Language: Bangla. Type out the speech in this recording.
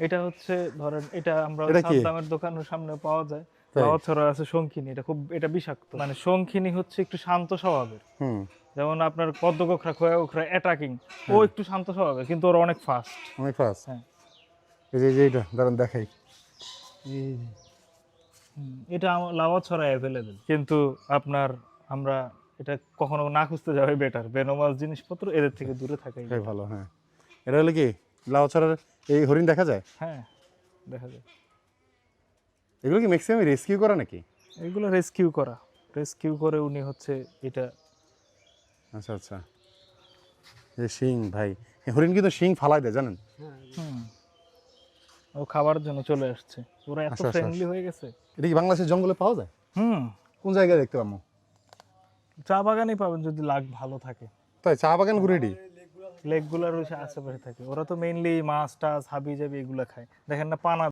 এটা হচ্ছে ধরেন এটা আমরা এটা কি? সাদ্দামের দোকানের সামনে পাওয়া যায়। তাই? লাউয়াছড়া ছড়া আছে শঙ্খিনী, এটা বিষাক্ত। মানে শঙ্খিনী হচ্ছে একটু শান্ত স্বভাবের। হুম। যেমন আপনার পদ্ম গোখরা, খোয়া গোখরা অ্যাটাকিং, ও হ্যাঁ। একটু শান্ত স্বভাবের কিন্তু ওরা অনেক ফাস্ট। অনেক ফাস্ট। হ্যাঁ। এই যে এটা দাঁড়ান দেখাই। এই যে। এটা লাউয়াছড়া ছড়া অ্যাভেলেবেল, কিন্তু আপনার আমরা এটা কখনো না খুঁজতে যাওয়াই বেটার। ভেনোমাস জিনিসপত্র এদের থেকে দূরে থাকাই এটাই better। ভালো, হ্যাঁ। এটা হলো কি লাউ ছাড়ার এই হরিণ দেখা যায়? হ্যাঁ, দেখা যায়। এগুলো কি ম্যাক্সিমাম রেস্কিউ করা নাকি? এগুলো রেস্কিউ করে উনি হচ্ছে এটা। আচ্ছা আচ্ছা। এই শিং ভাই, এই হরিণ কিন্তু শিং ফালাই দেয় জানেন? হুম, ও খাবারের জন্য চলে আসছে, ওরা এত আচ্ছা আচ্ছা। ফ্রেন্ডলি হয়ে গেছে। এটা কি বাংলাদেশের জঙ্গলে পাওয়া যায়? হুম, কোন জায়গায় দেখতে পাবো? চা বাগানই পাবেন যদি লাক ভালো থাকে। তাই চা বাগান ঘুরেডি? লেকগুলোর ওই আশেপাশে থাকে। ওরা তো মেইনলি মাছ টাছ হাবি জাবি এগুলো খায়, দেখেন না পানা